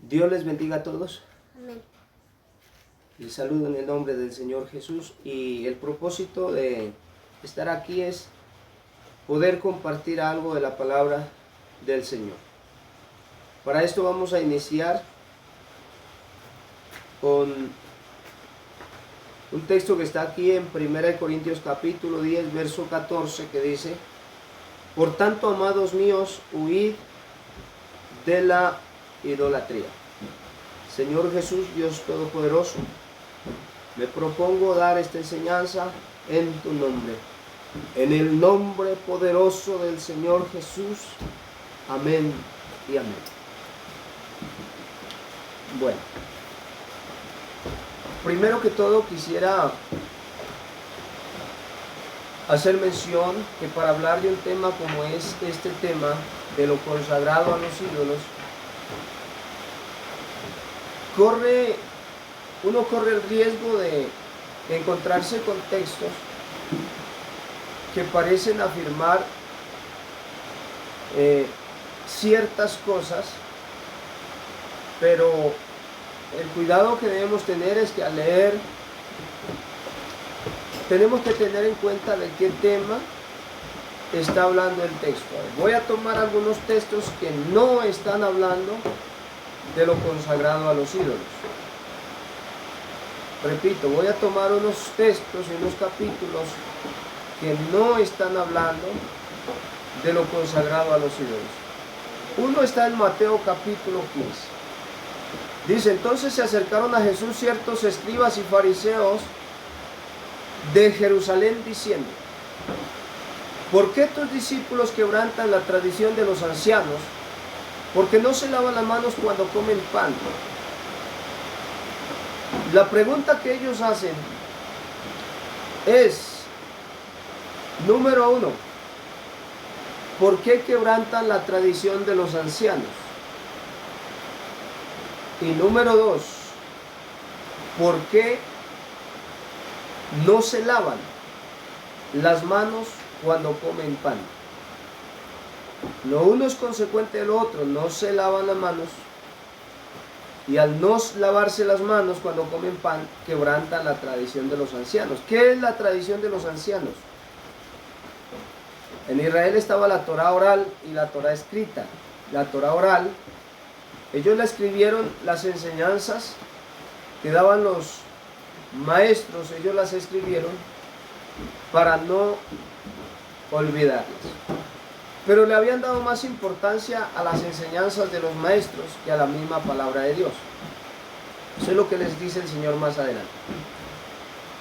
Dios les bendiga a todos. Amén. Les saludo en el nombre del Señor Jesús y el propósito de estar aquí es poder compartir algo de la palabra del Señor. Para esto vamos a iniciar con un texto que está aquí en 1 Corintios capítulo 10, verso 14, que dice: por tanto, amados míos, huid de la idolatría. Señor Jesús, Dios Todopoderoso, me propongo dar esta enseñanza en tu nombre, en el nombre poderoso del Señor Jesús. Amén y amén. Bueno, primero que todo quisiera hacer mención que para hablar de un tema como es este tema de lo consagrado a los ídolos, uno corre el riesgo de encontrarse con textos que parecen afirmar ciertas cosas, pero el cuidado que debemos tener es que al leer tenemos que tener en cuenta de qué tema está hablando el texto. Voy a tomar algunos textos que no están hablando de lo consagrado a los ídolos. Repito, voy a tomar unos textos y unos capítulos que no están hablando de lo consagrado a los ídolos. Uno está en Mateo capítulo 15. Dice: entonces se acercaron a Jesús ciertos escribas y fariseos de Jerusalén diciendo: ¿por qué tus discípulos quebrantan la tradición de los ancianos? Porque no se lavan las manos cuando comen pan. La pregunta que ellos hacen es, número uno, ¿por qué quebrantan la tradición de los ancianos? Y número dos, ¿por qué no se lavan las manos cuando comen pan? Lo uno es consecuente de lo otro. No se lavan las manos, y al no lavarse las manos cuando comen pan, quebrantan la tradición de los ancianos. ¿Qué es la tradición de los ancianos? En Israel estaba la Torá oral y la Torá escrita. La Torá oral, ellos la escribieron, las enseñanzas que daban los maestros, ellos las escribieron para no olvidarlas. Pero le habían dado más importancia a las enseñanzas de los maestros que a la misma palabra de Dios. Eso es lo que les dice el Señor más adelante.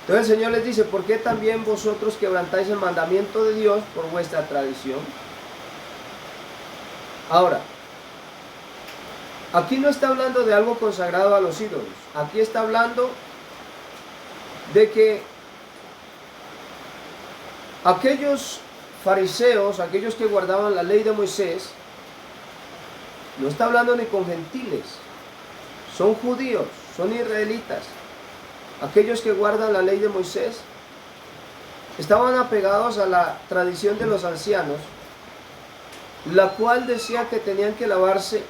Entonces el Señor les dice: ¿por qué también vosotros quebrantáis el mandamiento de Dios por vuestra tradición? Ahora, aquí no está hablando de algo consagrado a los ídolos. Aquí está hablando de que aquellos fariseos, aquellos que guardaban la ley de Moisés, no está hablando ni con gentiles, son judíos, son israelitas. Aquellos que guardan la ley de Moisés estaban apegados a la tradición de los ancianos, la cual decía que tenían que lavarse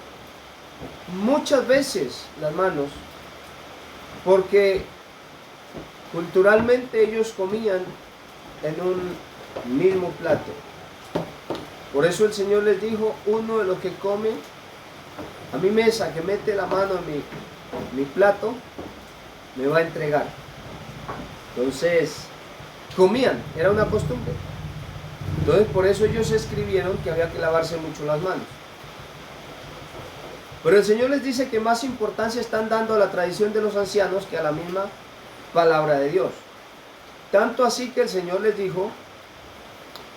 muchas veces las manos, porque culturalmente ellos comían en un mismo plato. Por eso el Señor les dijo: uno de los que come a mi mesa, que mete la mano en mi plato, me va a entregar. Entonces comían, era una costumbre. Entonces por eso ellos escribieron que había que lavarse mucho las manos. Pero el Señor les dice que más importancia están dando a la tradición de los ancianos que a la misma palabra de Dios. Tanto así que el Señor les dijo,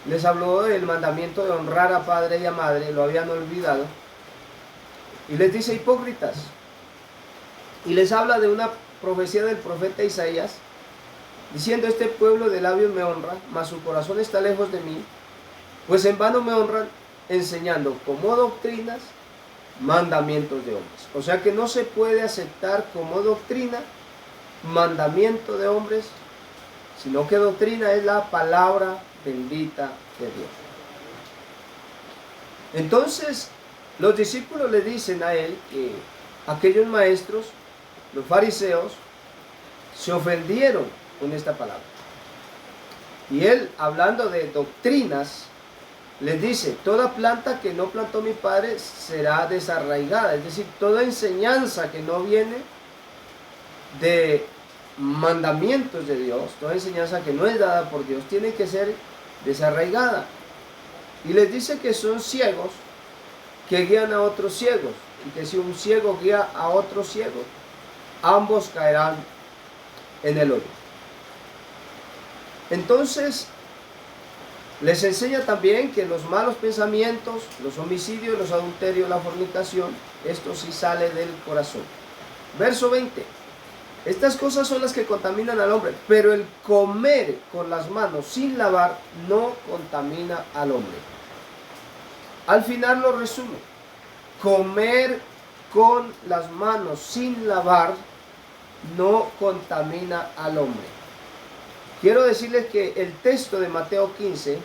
les habló del mandamiento de honrar a padre y a madre, lo habían olvidado, y les dice: hipócritas, y les habla de una profecía del profeta Isaías, diciendo: este pueblo de labios me honra, mas su corazón está lejos de mí, pues en vano me honran, enseñando como doctrinas mandamientos de hombres. O sea que no se puede aceptar como doctrina mandamiento de hombres, sino que doctrina es la palabra bendita de Dios. Entonces los discípulos le dicen a él que aquellos maestros, los fariseos, se ofendieron con esta palabra. Y él, hablando de doctrinas, les dice, toda planta que no plantó mi padre será desarraigada. Es decir, toda enseñanza que no viene de mandamientos de Dios, toda enseñanza que no es dada por Dios, tiene que ser desarraigada. Y les dice que son ciegos que guían a otros ciegos, y que si un ciego guía a otro ciego, ambos caerán en el hoyo. Entonces, les enseña también que los malos pensamientos, los homicidios, los adulterios, la fornicación, esto sí sale del corazón. Verso 20. Estas cosas son las que contaminan al hombre, pero el comer con las manos sin lavar no contamina al hombre. Al final lo resume. Comer con las manos sin lavar no contamina al hombre. Quiero decirles que el texto de Mateo 15,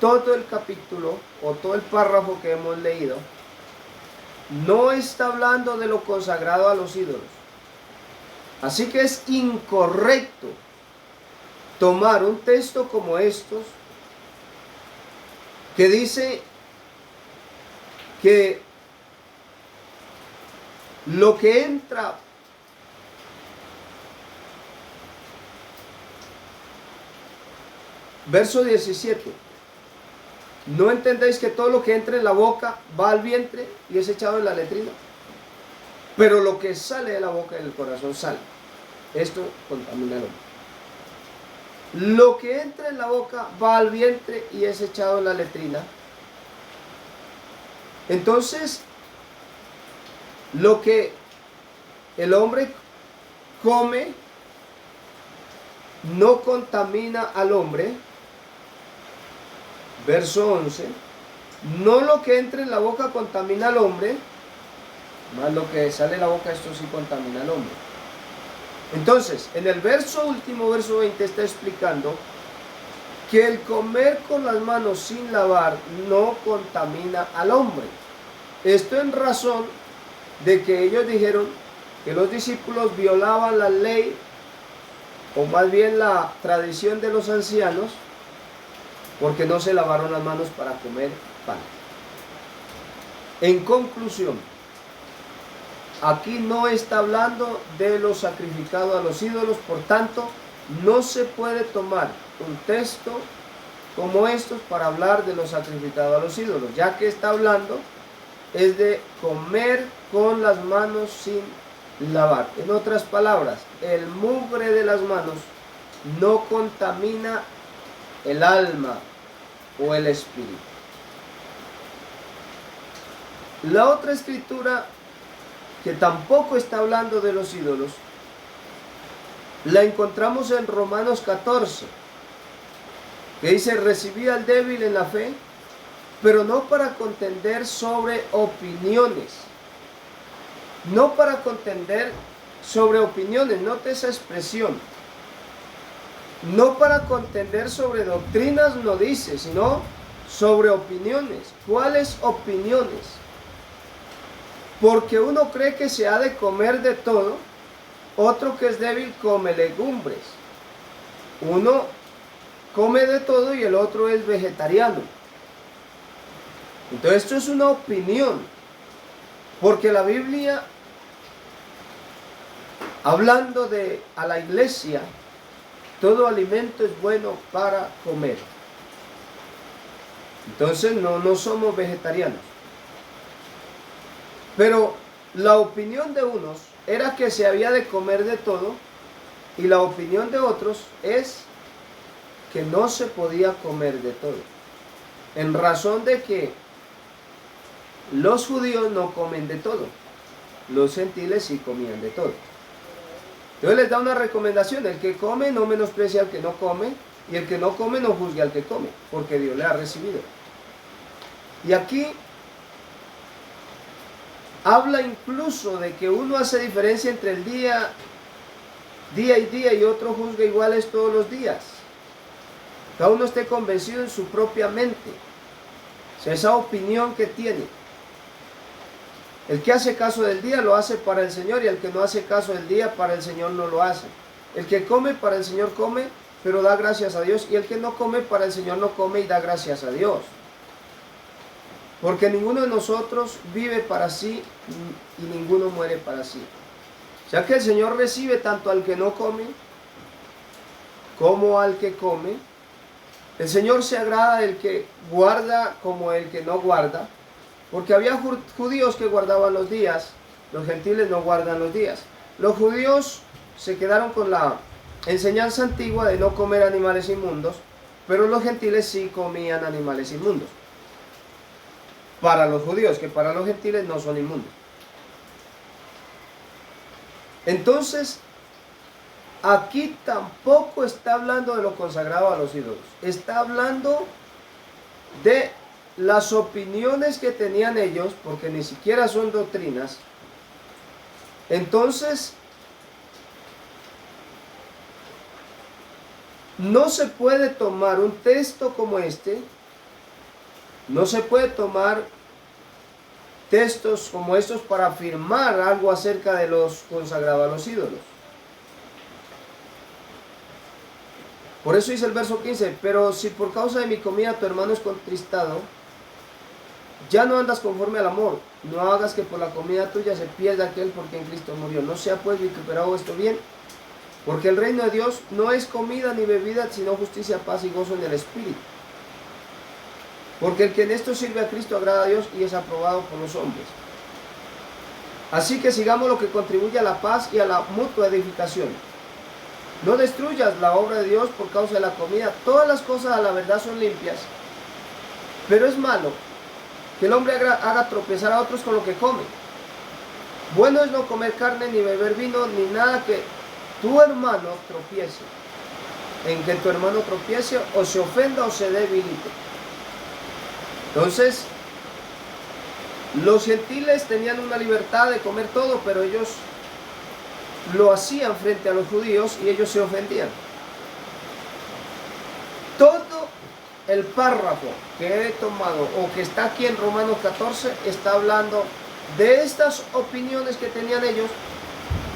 todo el capítulo o todo el párrafo que hemos leído, no está hablando de lo consagrado a los ídolos. Así que es incorrecto tomar un texto como estos que dice que lo que entra verso 17, ¿no entendéis que todo lo que entra en la boca va al vientre y es echado en la letrina? Pero lo que sale de la boca y del corazón sale. Esto contamina al hombre. Lo que entra en la boca va al vientre y es echado en la letrina. Entonces, lo que el hombre come no contamina al hombre. Verso 11. No lo que entra en la boca contamina al hombre, más lo que sale de la boca, esto sí contamina al hombre. Entonces, en el verso último, verso 20, está explicando que el comer con las manos sin lavar no contamina al hombre. Esto en razón de que ellos dijeron que los discípulos violaban la ley, o más bien la tradición de los ancianos, porque no se lavaron las manos para comer pan. En conclusión, aquí no está hablando de lo sacrificado a los ídolos, por tanto, no se puede tomar un texto como estos para hablar de lo sacrificado a los ídolos, ya que está hablando es de comer con las manos sin lavar. En otras palabras, el mugre de las manos no contamina el alma o el espíritu. La otra escritura que tampoco está hablando de los ídolos la encontramos en Romanos 14, que dice: recibí al débil en la fe, pero no para contender sobre opiniones. No para contender sobre opiniones, note esa expresión. No para contender sobre doctrinas, no dice, sino sobre opiniones. ¿Cuáles opiniones? Porque uno cree que se ha de comer de todo, otro que es débil come legumbres. Uno come de todo y el otro es vegetariano. Entonces esto es una opinión, porque la Biblia, hablando a la iglesia, todo alimento es bueno para comer. Entonces no somos vegetarianos. Pero la opinión de unos era que se había de comer de todo, y la opinión de otros es que no se podía comer de todo, en razón de que los judíos no comen de todo, los gentiles sí comían de todo. Entonces les da una recomendación: el que come no menosprecia al que no come, y el que no come no juzgue al que come, porque Dios le ha recibido. Y aquí habla incluso de que uno hace diferencia entre el día y día, y otro juzga iguales todos los días. Cada uno esté convencido en su propia mente, o sea, esa opinión que tiene. El que hace caso del día lo hace para el Señor, y el que no hace caso del día para el Señor no lo hace. El que come para el Señor come, pero da gracias a Dios, y el que no come para el Señor no come y da gracias a Dios. Porque ninguno de nosotros vive para sí y ninguno muere para sí. O sea que el Señor recibe tanto al que no come como al que come. El Señor se agrada del que guarda como el que no guarda. Porque había judíos que guardaban los días, los gentiles no guardan los días. Los judíos se quedaron con la enseñanza antigua de no comer animales inmundos, pero los gentiles sí comían animales inmundos. Para los judíos, que para los gentiles no son inmundos. Entonces, aquí tampoco está hablando de lo consagrado a los ídolos. Está hablando de las opiniones que tenían ellos, porque ni siquiera son doctrinas. Entonces, no se puede tomar un texto como este, no se puede tomar textos como estos para afirmar algo acerca de los consagrados a los ídolos. Por eso dice el verso 15, pero si por causa de mi comida tu hermano es contristado, ya no andas conforme al amor, no hagas que por la comida tuya se pierda aquel por quien Cristo murió. No sea pues vituperado esto bien, porque el reino de Dios no es comida ni bebida, sino justicia, paz y gozo en el Espíritu. Porque el que en esto sirve a Cristo agrada a Dios y es aprobado por los hombres. Así que sigamos lo que contribuye a la paz y a la mutua edificación. No destruyas la obra de Dios por causa de la comida. Todas las cosas a la verdad son limpias, pero es malo que el hombre haga tropezar a otros con lo que come. Bueno es no comer carne, ni beber vino, ni nada que tu hermano tropiece, en que tu hermano tropiece o se ofenda o se debilite. Entonces, los gentiles tenían una libertad de comer todo, pero ellos lo hacían frente a los judíos y ellos se ofendían. Todo el párrafo que he tomado o que está aquí en Romanos 14 está hablando de estas opiniones que tenían ellos,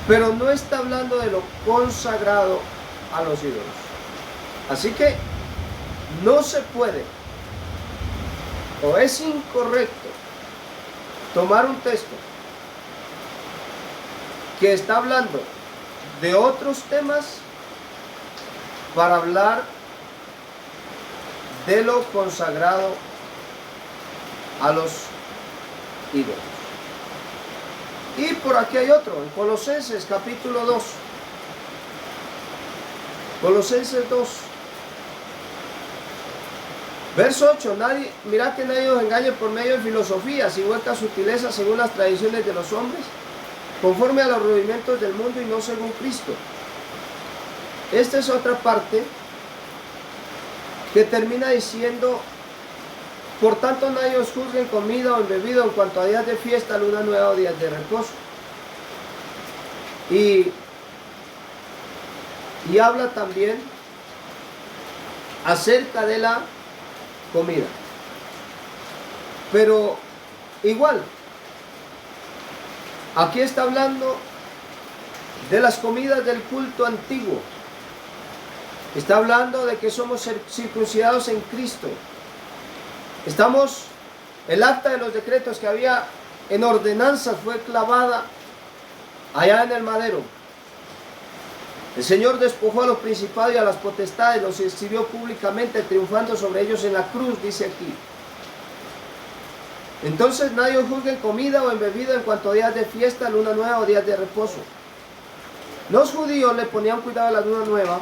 pero no está hablando de lo consagrado a los ídolos. Así que no se puede, o es incorrecto, tomar un texto que está hablando de otros temas para hablar de lo consagrado a los ídolos. Y por aquí hay otro, en Colosenses capítulo 2. Colosenses 2. Verso 8, mirad que nadie os engañe por medio de filosofías y huecas sutilezas según las tradiciones de los hombres, conforme a los rudimentos del mundo y no según Cristo. Esta es otra parte que termina diciendo, por tanto nadie os juzgue en comida o en bebida, en cuanto a días de fiesta, luna nueva o días de reposo. Y habla también acerca de la comida. Pero igual, aquí está hablando de las comidas del culto antiguo. Está hablando de que somos circuncidados en Cristo. El acta de los decretos que había en ordenanzas fue clavada allá en el madero. El Señor despojó a los principados y a las potestades, los exhibió públicamente, triunfando sobre ellos en la cruz, dice aquí. Entonces nadie os juzgue en comida o en bebida, en cuanto a días de fiesta, luna nueva o días de reposo. Los judíos le ponían cuidado a la luna nueva,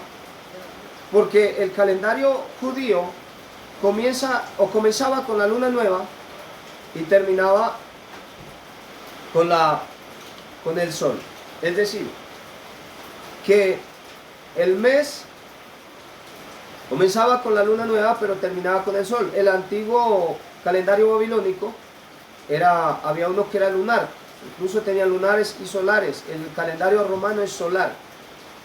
porque el calendario judío comenzaba con la luna nueva y terminaba con el sol. Es decir, que el mes comenzaba con la luna nueva pero terminaba con el sol. El antiguo calendario babilónico había uno que era lunar, incluso tenían lunares y solares. El calendario romano es solar,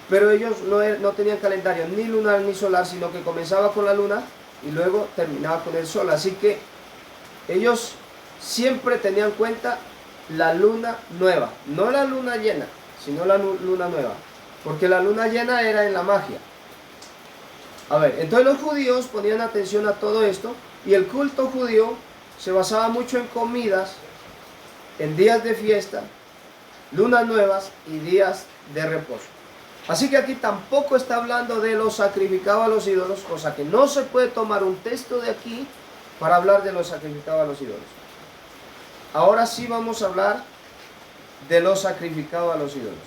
pero ellos no tenían calendario ni lunar ni solar, sino que comenzaba con la luna y luego terminaba con el sol. Así que ellos siempre tenían en cuenta la luna nueva, no la luna llena, sino la luna nueva, porque la luna llena era en la magia. A ver, entonces los judíos ponían atención a todo esto, y el culto judío se basaba mucho en comidas, en días de fiesta, lunas nuevas y días de reposo. Así que aquí tampoco está hablando de lo sacrificado a los ídolos, cosa que no se puede tomar un texto de aquí para hablar de lo sacrificado a los ídolos. Ahora sí vamos a hablar de lo sacrificado a los ídolos.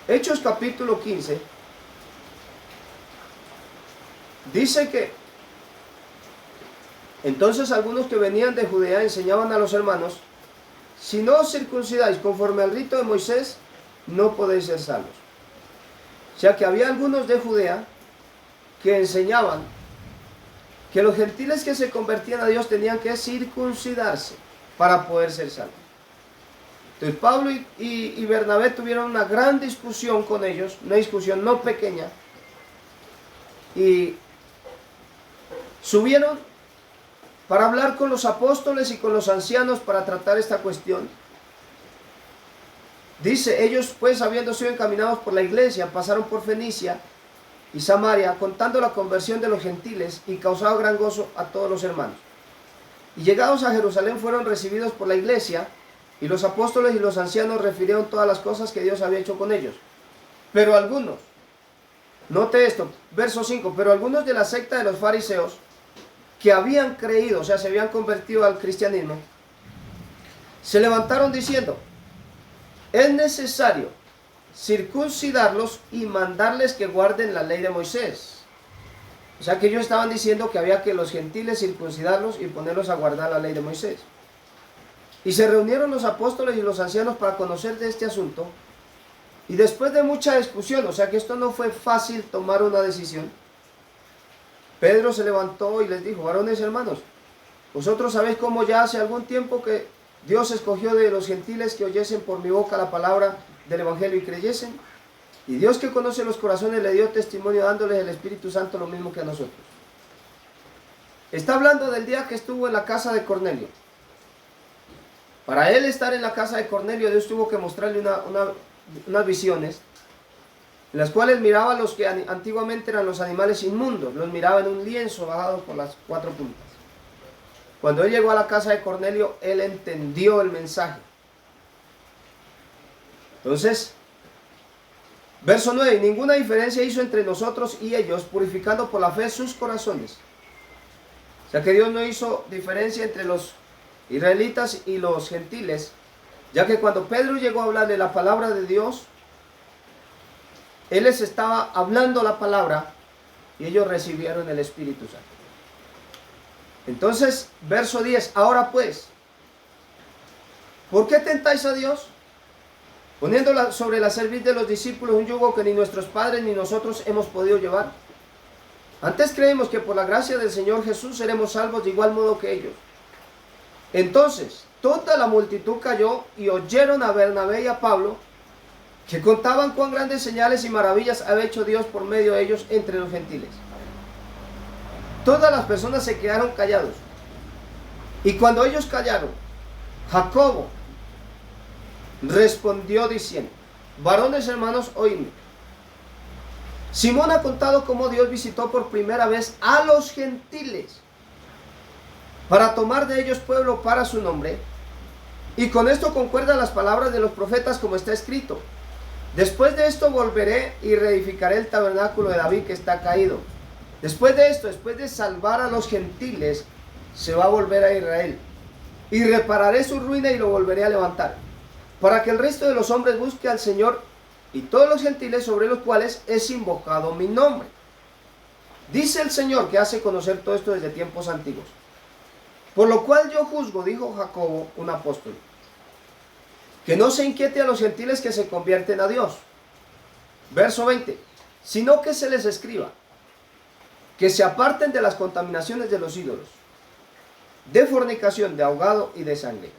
Hechos capítulo 15 dice que entonces algunos que venían de Judea enseñaban a los hermanos: si no os circuncidáis conforme al rito de Moisés, no podéis ser salvos. O sea que había algunos de Judea que enseñaban que los gentiles que se convertían a Dios tenían que circuncidarse para poder ser salvos. Entonces Pablo y Bernabé tuvieron una gran discusión con ellos, una discusión no pequeña, y subieron para hablar con los apóstoles y con los ancianos para tratar esta cuestión. Dice, ellos pues habiendo sido encaminados por la iglesia, pasaron por Fenicia y Samaria, contando la conversión de los gentiles, y causado gran gozo a todos los hermanos. Y llegados a Jerusalén fueron recibidos por la iglesia, y los apóstoles y los ancianos refirieron todas las cosas que Dios había hecho con ellos. Pero algunos, note esto, verso 5, pero algunos de la secta de los fariseos, que habían creído, o sea, se habían convertido al cristianismo, se levantaron diciendo: es necesario circuncidarlos y mandarles que guarden la ley de Moisés. O sea que ellos estaban diciendo que había que los gentiles circuncidarlos y ponerlos a guardar la ley de Moisés. Y se reunieron los apóstoles y los ancianos para conocer de este asunto, y después de mucha discusión, o sea que esto no fue fácil tomar una decisión, Pedro se levantó y les dijo: varones hermanos, vosotros sabéis cómo ya hace algún tiempo que Dios escogió de los gentiles que oyesen por mi boca la palabra del evangelio y creyesen, y Dios, que conoce los corazones, le dio testimonio dándoles el Espíritu Santo lo mismo que a nosotros. Está hablando del día que estuvo en la casa de Cornelio. Para él estar en la casa de Cornelio, Dios tuvo que mostrarle unas visiones, en las cuales miraba a los que antiguamente eran los animales inmundos, los miraba en un lienzo bajado por las 4 puntas. Cuando él llegó a la casa de Cornelio, él entendió el mensaje. Entonces, verso 9, y ninguna diferencia hizo entre nosotros y ellos, purificando por la fe sus corazones. O sea que Dios no hizo diferencia entre los israelitas y los gentiles, ya que cuando Pedro llegó a hablarle la palabra de Dios, él les estaba hablando la palabra y ellos recibieron el Espíritu Santo. Entonces, verso 10, ahora pues, ¿por qué tentáis a Dios? Poniendo sobre la cerviz de los discípulos un yugo que ni nuestros padres ni nosotros hemos podido llevar. Antes creemos que por la gracia del Señor Jesús seremos salvos de igual modo que ellos. Entonces, toda la multitud cayó y oyeron a Bernabé y a Pablo, que contaban cuán grandes señales y maravillas había hecho Dios por medio de ellos entre los gentiles. Todas las personas se quedaron callados. Y cuando ellos callaron, Jacobo respondió diciendo: varones hermanos, oídme. Simón ha contado cómo Dios visitó por primera vez a los gentiles para tomar de ellos pueblo para su nombre, y con esto concuerdan las palabras de los profetas, como está escrito: después de esto volveré y reedificaré el tabernáculo de David que está caído. Después de esto, después de salvar a los gentiles, se va a volver a Israel, y repararé su ruina y lo volveré a levantar, para que el resto de los hombres busque al Señor, y todos los gentiles sobre los cuales es invocado mi nombre. Dice el Señor, que hace conocer todo esto desde tiempos antiguos. Por lo cual yo juzgo, dijo Jacobo, un apóstol, que no se inquiete a los gentiles que se convierten a Dios. Verso 20, sino que se les escriba, que se aparten de las contaminaciones de los ídolos, de fornicación, de ahogado y de sangre.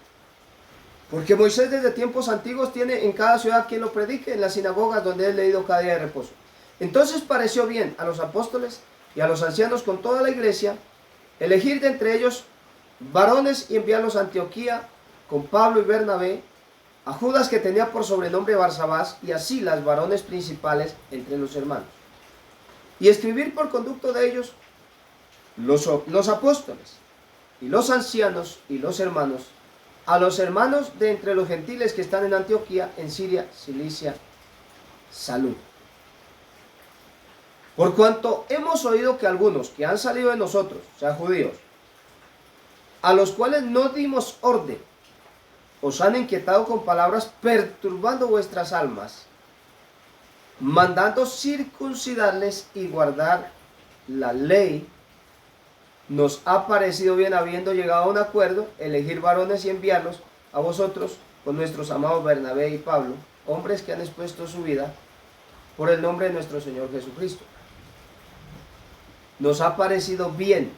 Porque Moisés desde tiempos antiguos tiene en cada ciudad quien lo predique, en las sinagogas donde es leído cada día de reposo. Entonces pareció bien a los apóstoles y a los ancianos con toda la iglesia, elegir de entre ellos varones y enviarlos a Antioquía con Pablo y Bernabé, a Judas que tenía por sobrenombre Barsabás, y a Silas, varones principales entre los hermanos. Y escribir por conducto de ellos los apóstoles, y los ancianos, y los hermanos, a los hermanos de entre los gentiles que están en Antioquía, en Siria, Cilicia, salud. Por cuanto hemos oído que algunos que han salido de nosotros, o sea, judíos, a los cuales no dimos orden, os han inquietado con palabras, perturbando vuestras almas, mandando circuncidarles y guardar la ley, nos ha parecido bien, habiendo llegado a un acuerdo, elegir varones y enviarlos a vosotros con nuestros amados Bernabé y Pablo, hombres que han expuesto su vida por el nombre de nuestro Señor Jesucristo. Nos ha parecido bien,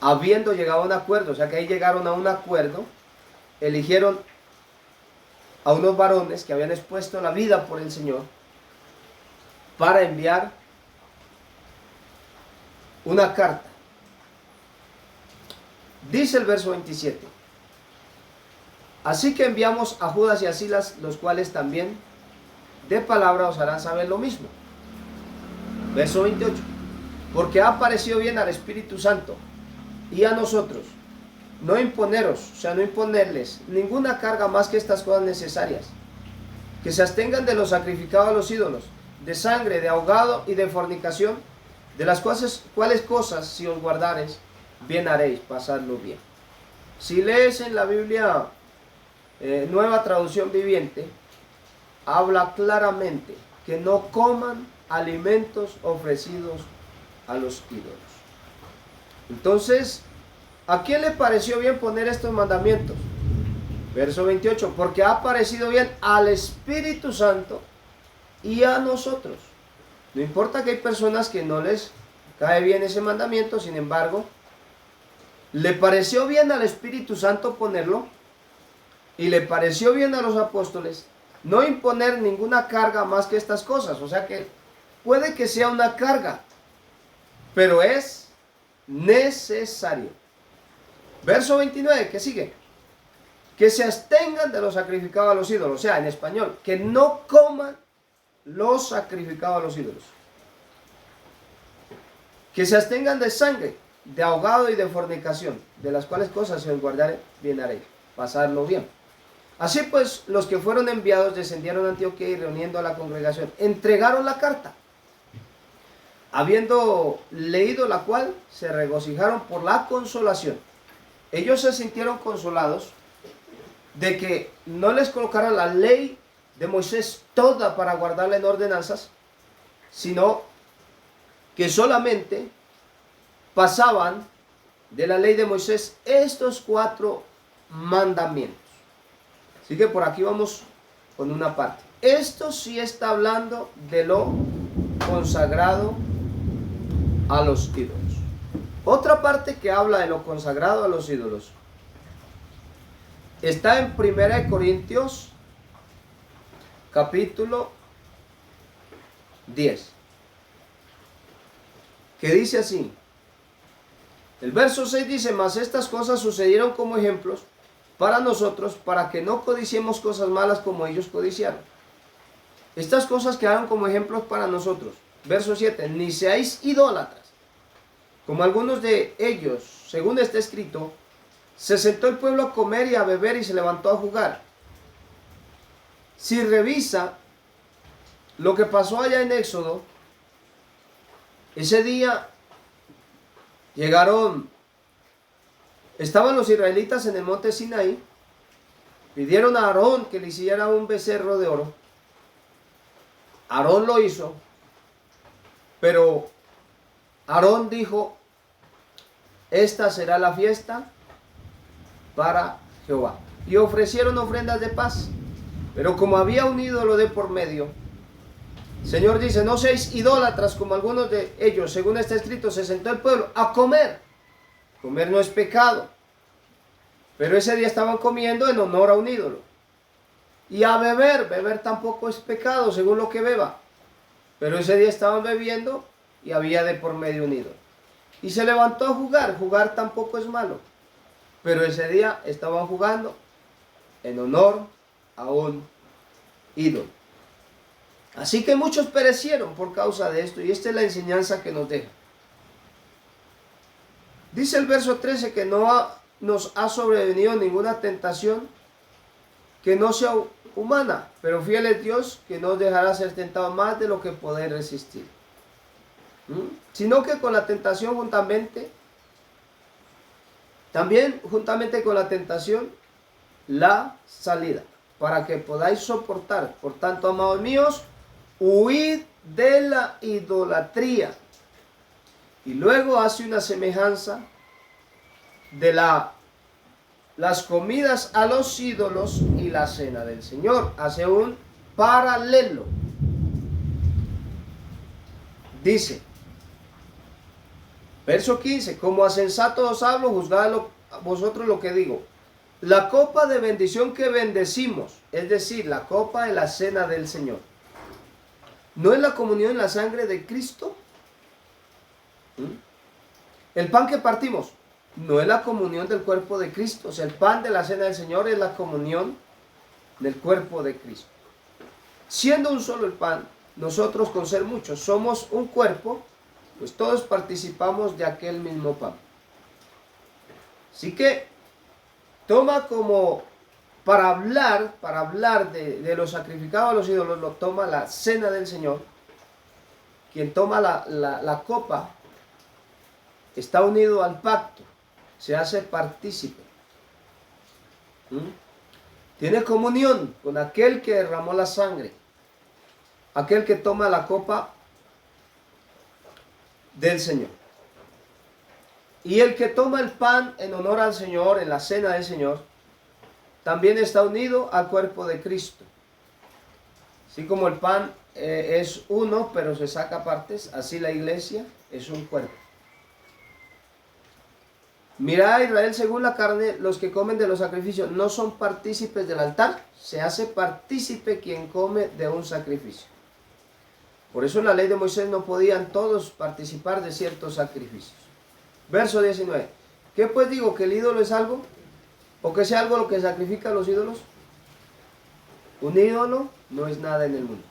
habiendo llegado a un acuerdo, o sea que ahí llegaron a un acuerdo, eligieron a unos varones que habían expuesto la vida por el Señor para enviar una carta. Dice el verso 27: así que enviamos a Judas y a Silas, los cuales también de palabra os harán saber lo mismo. Verso 28: porque ha parecido bien al Espíritu Santo y a nosotros no imponeros, o sea, no imponerles ninguna carga más que estas cosas necesarias, que se abstengan de lo sacrificado a los ídolos, de sangre, de ahogado y de fornicación, de las cuales cosas, si os guardareis, bien haréis, pasadlo bien. Si lees en la Biblia Nueva Traducción Viviente, habla claramente que no coman alimentos ofrecidos a los ídolos. Entonces, ¿a quién le pareció bien poner estos mandamientos? Verso 28, porque ha parecido bien al Espíritu Santo y a nosotros. No importa que hay personas que no les cae bien ese mandamiento, sin embargo, le pareció bien al Espíritu Santo ponerlo, y le pareció bien a los apóstoles no imponer ninguna carga más que estas cosas. O sea que puede que sea una carga, pero es necesario. Verso 29, que sigue: que se abstengan de lo sacrificado a los ídolos. O sea, en español, que no coman lo sacrificado a los ídolos. Que se abstengan de sangre, de ahogado y de fornicación, de las cuales cosas se os guardare, bien haréis, pasarlo bien. Así pues, los que fueron enviados descendieron a Antioquía y, reuniendo a la congregación, entregaron la carta. Habiendo leído la cual, se regocijaron por la consolación. Ellos se sintieron consolados de que no les colocara la ley de Moisés toda para guardarla en ordenanzas, sino que solamente pasaban de la ley de Moisés estos 4 mandamientos. Así que por aquí vamos con una parte. Esto sí está hablando de lo consagrado a los ídolos. Otra parte que habla de lo consagrado a los ídolos está en 1 Corintios capítulo 10, que dice así. El verso 6 dice: mas estas cosas sucedieron como ejemplos para nosotros, para que no codiciemos cosas malas como ellos codiciaron. Estas cosas quedaron como ejemplos para nosotros. Verso 7: ni seáis idólatras, como algunos de ellos, según está escrito, se sentó el pueblo a comer y a beber y se levantó a jugar. Si revisa lo que pasó allá en Éxodo, ese día estaban los israelitas en el monte Sinaí, pidieron a Aarón que le hiciera un becerro de oro. Aarón lo hizo, pero Aarón dijo: esta será la fiesta para Jehová. Y ofrecieron ofrendas de paz, pero como había un ídolo de por medio, el Señor dice: no seáis idólatras como algunos de ellos, según está escrito, se sentó el pueblo a comer. Comer no es pecado, pero ese día estaban comiendo en honor a un ídolo. Y a beber, beber tampoco es pecado, según lo que beba, pero ese día estaban bebiendo y había de por medio un ídolo. Y se levantó a jugar. Jugar tampoco es malo. Pero ese día estaban jugando en honor a un ídolo. Así que muchos perecieron por causa de esto. Y esta es la enseñanza que nos deja. Dice el verso 13 que nos ha sobrevenido ninguna tentación que no sea humana, pero fiel es Dios que no os dejará ser tentado más de lo que podéis resistir. Sino que con la tentación juntamente con la tentación, la salida, para que podáis soportar. Por tanto, amados míos, huid de la idolatría. Y luego hace una semejanza de las comidas a los ídolos y la cena del Señor. Hace un paralelo. Dice, verso 15, como a sensatos os hablo, juzgad vosotros lo que digo. La copa de bendición que bendecimos, es decir, la copa de la cena del Señor, ¿no es la comunión en la sangre de Cristo? El pan que partimos no es la comunión del cuerpo de Cristo. O sea, el pan de la cena del Señor es la comunión del cuerpo de Cristo. Siendo un solo el pan, nosotros con ser muchos somos un cuerpo, pues todos participamos de aquel mismo pan. Así que toma como para hablar de lo sacrificado a los ídolos, lo toma la cena del Señor. Quien toma la copa está unido al pacto, se hace partícipe. Tiene comunión con aquel que derramó la sangre, aquel que toma la copa del Señor. Y el que toma el pan en honor al Señor, en la cena del Señor, también está unido al cuerpo de Cristo. Así como el pan es uno, pero se saca partes, así la iglesia es un cuerpo. Mirad a Israel según la carne, los que comen de los sacrificios no son partícipes del altar, se hace partícipe quien come de un sacrificio. Por eso en la ley de Moisés no podían todos participar de ciertos sacrificios. Verso 19. ¿Qué pues digo? ¿Que el ídolo es algo? ¿O que sea algo lo que sacrifica a los ídolos? Un ídolo no es nada en el mundo.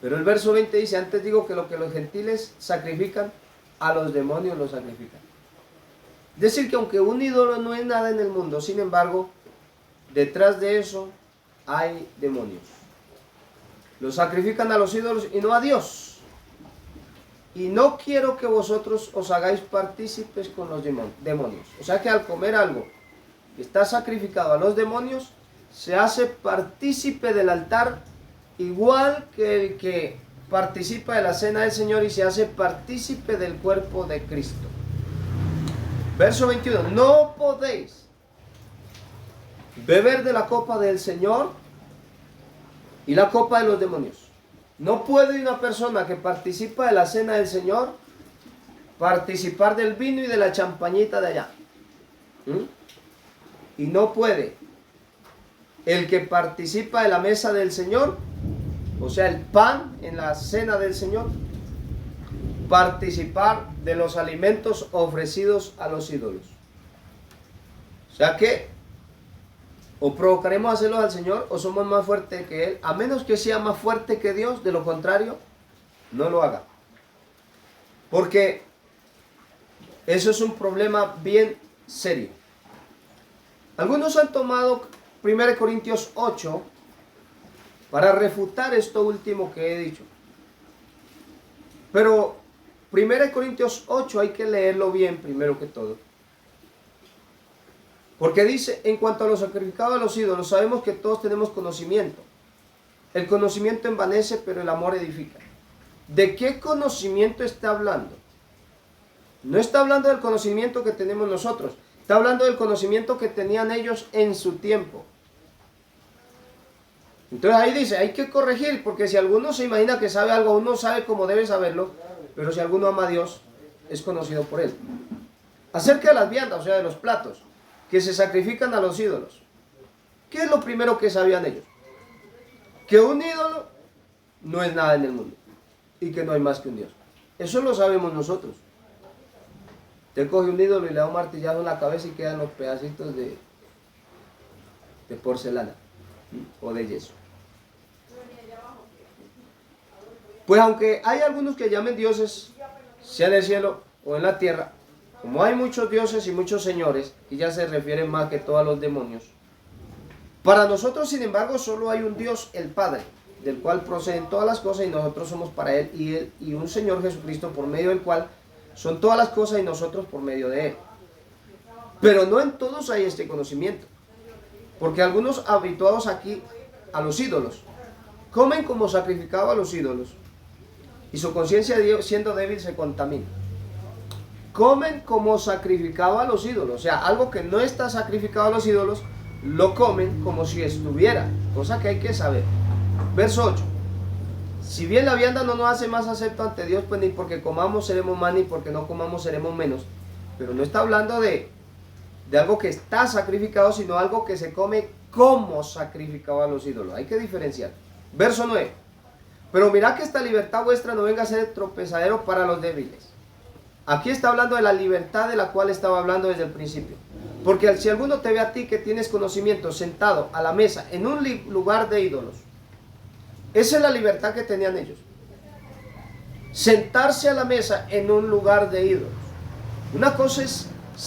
Pero el verso 20 dice, antes digo que lo que los gentiles sacrifican, a los demonios lo sacrifican. Es decir, que aunque un ídolo no es nada en el mundo, sin embargo, detrás de eso hay demonios. Los sacrifican a los ídolos y no a Dios. Y no quiero que vosotros os hagáis partícipes con los demonios. O sea que al comer algo que está sacrificado a los demonios, se hace partícipe del altar, igual que el que participa de la cena del Señor y se hace partícipe del cuerpo de Cristo. Verso 21. No podéis beber de la copa del Señor y la copa de los demonios. No puede una persona que participa de la cena del Señor participar del vino y de la champañita de allá. Y no puede el que participa de la mesa del Señor, o sea, el pan en la cena del Señor, participar de los alimentos ofrecidos a los ídolos. O sea que o provocaremos a hacerlos al Señor o somos más fuertes que Él, a menos que sea más fuerte que Dios. De lo contrario, no lo haga, porque eso es un problema bien serio. Algunos han tomado 1 Corintios 8 para refutar esto último que he dicho, pero 1 Corintios 8 hay que leerlo bien primero que todo. Porque dice, en cuanto a lo sacrificado a los ídolos, sabemos que todos tenemos conocimiento. El conocimiento envanece, pero el amor edifica. ¿De qué conocimiento está hablando? No está hablando del conocimiento que tenemos nosotros. Está hablando del conocimiento que tenían ellos en su tiempo. Entonces ahí dice, hay que corregir, porque si alguno se imagina que sabe algo, uno sabe cómo debe saberlo, pero si alguno ama a Dios, es conocido por Él. Acerca de las viandas, o sea, de los platos que se sacrifican a los ídolos, ¿qué es lo primero que sabían ellos? Que un ídolo no es nada en el mundo y que no hay más que un Dios. Eso lo sabemos nosotros. Usted coge un ídolo y le da un martillazo en la cabeza y quedan los pedacitos de porcelana o de yeso. Pues aunque hay algunos que llamen dioses, sea en el cielo o en la tierra, como hay muchos dioses y muchos señores, y ya se refieren más que todo a los demonios, para nosotros, sin embargo, solo hay un Dios, el Padre, del cual proceden todas las cosas y nosotros somos para Él y un Señor Jesucristo por medio del cual son todas las cosas y nosotros por medio de Él. Pero no en todos hay este conocimiento, porque algunos habituados aquí a los ídolos comen como sacrificado a los ídolos y su conciencia siendo débil se contamina. Comen como sacrificado a los ídolos, o sea, algo que no está sacrificado a los ídolos, lo comen como si estuviera, cosa que hay que saber. Verso 8. Si bien la vianda no nos hace más acepto ante Dios, pues ni porque comamos seremos más, ni porque no comamos seremos menos. Pero no está hablando de algo que está sacrificado, sino algo que se come como sacrificado a los ídolos. Hay que diferenciar. Verso 9. Pero mirad que esta libertad vuestra no venga a ser tropezadero para los débiles. Aquí está hablando de la libertad de la cual estaba hablando desde el principio. Porque si alguno te ve a ti que tienes conocimiento sentado a la mesa en un lugar de ídolos, esa es la libertad que tenían ellos. Sentarse a la mesa en un lugar de ídolos. Una cosa es